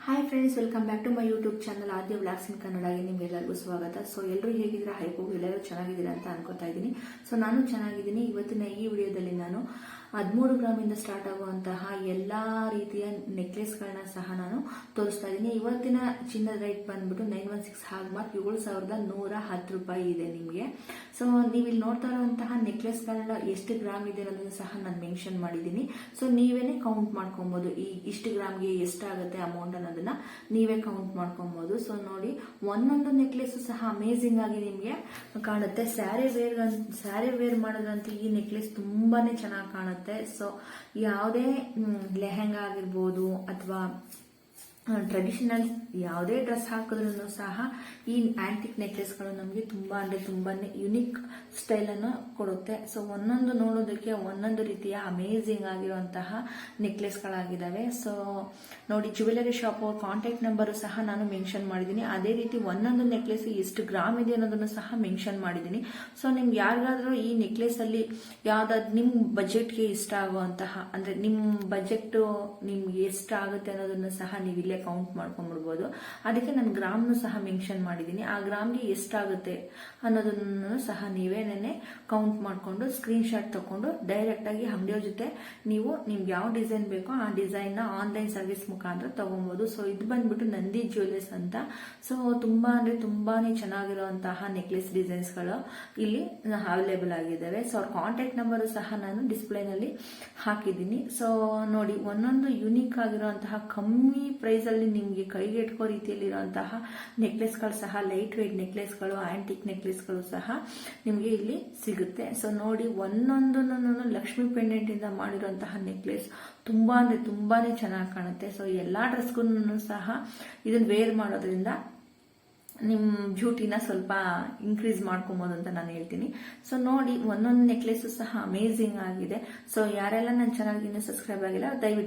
Hi friends, welcome back to my YouTube channel Aadya vlogs in ಕನ್ನಡಗೆ ನಿಮ್ಗೆಲ್ಲರಿಗೂ ಸ್ವಾಗತ. So ಎಲ್ಲರೂ ಹೇಗಿದ್ದೀರಾ? ಹೈಪ್ ಹೋಗಿ ಎಲ್ಲರೂ ಚೆನ್ನಾಗಿದ್ದೀರಾ ಅಂತ ಅನ್ಕೋತಾ ಇದ್ದೀನಿ. ಸೊ ನಾನು ಚೆನ್ನಾಗಿದ್ದೀನಿ. ಇವತ್ತಿನ ಈ ವಿಡಿಯೋದಲ್ಲಿ ನಾನು 13 ಗ್ರಾಮಿಂದ ಸ್ಟಾರ್ಟ್ ಆಗುವಂತಹ ಎಲ್ಲಾ ರೀತಿಯ ನೆಕ್ಲೆಸ್ಗಳನ್ನ ಸಹ ನಾನು ತೋರಿಸ್ತಾ ಇದ್ದೀನಿ. ಇವತ್ತಿನ ಚಿನ್ನದ ರೇಟ್ ಬಂದ್ಬಿಟ್ಟು 916 ಹಾಲ್ಮಾರ್ಕ್ 7110 ರೂಪಾಯಿ ಇದೆ ನಿಮಗೆ. ಸೊ ನೀವು ಇಲ್ಲಿ ನೋಡ್ತಾ ಇರುವಂತಹ ನೆಕ್ಲೆಸ್ಗಳನ್ನ ಎಷ್ಟು ಗ್ರಾಮ್ ಇದೆ ಅನ್ನೋದನ್ನು ಸಹ ನಾನು ಮೆನ್ಷನ್ ಮಾಡಿದ್ದೀನಿ. ಸೊ ನೀವೇನೆ ಕೌಂಟ್ ಮಾಡ್ಕೊಬಹುದು, ಇಷ್ಟು ಗ್ರಾಮ್ಗೆ ಎಷ್ಟಾಗುತ್ತೆ ಅಮೌಂಟ್ ಅನ್ನೋದನ್ನ ನೀವೇ ಕೌಂಟ್ ಮಾಡ್ಕೊಬಹುದು. ಸೊ ನೋಡಿ, ಒಂದೊಂದು ನೆಕ್ಲೆಸ್ ಸಹ ಅಮೇಸಿಂಗ್ ಆಗಿ ನಿಮ್ಗೆ ಕಾಣುತ್ತೆ. ಸ್ಯಾರಿ ವೇರ್ ಮಾಡೋದಂತೂ ಈ ನೆಕ್ಲೆಸ್ ತುಂಬಾನೇ ಚೆನ್ನಾಗಿ ಕಾಣುತ್ತೆ. ಸೊ ಯಾವುದೇ ಲೆಹೆಂಗಾ ಆಗಿರ್ಬೋದು ಅಥವಾ ಟ್ರೆಡಿಷನಲ್ ಯಾವುದೇ ಡ್ರೆಸ್ ಹಾಕಿದ್ರು ಸಹ ಈ ಆಂಟಿಕ್ ನೆಕ್ಲೆಸ್ಗಳು ನಮಗೆ ತುಂಬಾ ಅಂದ್ರೆ ತುಂಬಾನೇ ಯುನಿಕ್ ಸ್ಟೈಲ್ ಅನ್ನು ಕೊಡುತ್ತೆ. ಸೊ ಒಂದೊಂದು ನೋಡೋದಕ್ಕೆ ಒಂದೊಂದು ರೀತಿಯ ಅಮೇಸಿಂಗ್ ಆಗಿರುವಂತಹ ನೆಕ್ಲೆಸ್ಗಳಾಗಿದ್ದಾವೆ. ಸೊ ನೋಡಿ, ಜ್ಯುವೆಲರಿ ಶಾಪ್ ಕಾಂಟ್ಯಾಕ್ಟ್ ನಂಬರ್ ಸಹ ನಾನು ಮೆನ್ಷನ್ ಮಾಡಿದ್ದೀನಿ. ಅದೇ ರೀತಿ ಒಂದೊಂದು ನೆಕ್ಲೆಸ್ ಎಷ್ಟು ಗ್ರಾಮ್ ಇದೆ ಅನ್ನೋದನ್ನು ಸಹ ಮೆನ್ಷನ್ ಮಾಡಿದ್ದೀನಿ. ಸೊ ನಿಮ್ಗೆ ಯಾರಿಗಾದ್ರೂ ಈ ನೆಕ್ಲೆಸ್ ಅಲ್ಲಿ ಯಾವ್ದಾದ್ರು ನಿಮ್ ಬಜೆಟ್ಗೆ ಇಷ್ಟ ಆಗುವಂತಹ, ಅಂದ್ರೆ ನಿಮ್ ಬಜೆಟ್ ನಿಮ್ಗೆ ಎಷ್ಟು ಆಗುತ್ತೆ ಅನ್ನೋದನ್ನು ಸಹ ನೀವು ಇಲ್ಲೇ ಕೌಂಟ್ ಮಾಡ್ಕೊಂಡ್ಬಿಡ್ಬೋದು. ಅದಕ್ಕೆ ನಾನು ಗ್ರಾಮ್ನು ಸಹ ಮೆನ್ಷನ್ ಮಾಡಿದ್ದೀನಿ. ಆ ಗ್ರಾಮ್ಗೆ ಎಷ್ಟಾಗುತ್ತೆ ಅನ್ನೋದನ್ನು ಸಹ ನೀವೇನೇ ಕೌಂಟ್ ಮಾಡ್ಕೊಂಡು ಸ್ಕ್ರೀನ್ ಶಾಟ್ ತಗೊಂಡು ಡೈರೆಕ್ಟ್ ಆಗಿ ಅಂಗಡಿಯವ್ರ ಜೊತೆ ನೀವು ನಿಮ್ಗೆ ಯಾವ ಡಿಸೈನ್ ಬೇಕೋ ಆ ಡಿಸೈನ್ ನ ಆನ್ಲೈನ್ ಸರ್ವಿಸ್ ಮುಖಾಂತರ ತಗೊಬಹುದು. ಸೊ ಇದು ಬಂದ್ಬಿಟ್ಟು ನಂದಿ ಜ್ಯುವೆಲರ್ಸ್ ಅಂತ. ಸೊ ತುಂಬಾ ಅಂದ್ರೆ ತುಂಬಾನೇ ಚೆನ್ನಾಗಿರುವಂತಹ ನೆಕ್ಲೆಸ್ ಡಿಸೈನ್ಸ್ ಗಳು ಇಲ್ಲಿ ಅವೈಲೇಬಲ್ ಆಗಿದ್ದಾವೆ. ಸೊ ಅವ್ರ ಕಾಂಟ್ಯಾಕ್ಟ್ ನಂಬರ್ ಸಹ ನಾನು ಡಿಸ್ಪ್ಲೇ ನಲ್ಲಿ ಹಾಕಿದ್ದೀನಿ. ಸೊ ನೋಡಿ, ಒಂದೊಂದು ಯುನಿಕ್ ಆಗಿರುವಂತಹ ಕಮ್ಮಿ ಪ್ರೈಸ್ ಅಲ್ಲಿ ನಿಮ್ಗೆ ಕೈಗೆ ಎಟ್ಕೋ ರೀತಿಯಲ್ಲಿ ಇರುವಂತಹ ನೆಕ್ಲೆಸ್ಗಳು ಸಹ, ಲೈಟ್ ವೇಟ್ ನೆಕ್ಲೆಸ್ಗಳು, ಆಂಟಿಕ್ ನೆಕ್ಲೆಸ್ಗಳು ಸಹ ನಿಮ್ಗೆ ಇಲ್ಲಿ ಸಿಗುತ್ತೆ. ಸೊ ನೋಡಿ, ಒಂದೊಂದು ಲಕ್ಷ್ಮಿ ಪೆಂಡೆಂಟ್ ಇಂದ ಮಾಡಿರುವಂತಹ ನೆಕ್ಲೆಸ್ ತುಂಬಾ ಅಂದ್ರೆ ತುಂಬಾನೇ ಚೆನ್ನಾಗಿ ಕಾಣುತ್ತೆ. ಸೊ ಎಲ್ಲಾ ಡ್ರೆಸ್ಗೂ ಸಹ ಇದನ್ನ ವೇರ್ ಮಾಡೋದ್ರಿಂದ ನಿಮ್ ಬ್ಯೂಟಿನ ಸ್ವಲ್ಪ ಇನ್ಕ್ರೀಸ್ ಮಾಡ್ಕೊಬಹುದು ಅಂತ ನಾನು ಹೇಳ್ತೀನಿ. ಸೊ ನೋಡಿ, ಒಂದೊಂದು ನೆಕ್ಲೆಸ್ ಸಹ ಅಮೇಸಿಂಗ್ ಆಗಿದೆ. ಸೊ ಯಾರೆಲ್ಲ ನನ್ನ ಚಾನಲ್ಗೆ ಇನ್ನೂ ಸಬ್ಸ್ಕ್ರೈಬ್ ಆಗಿಲ್ಲ ದಯವಿಟ್ಟು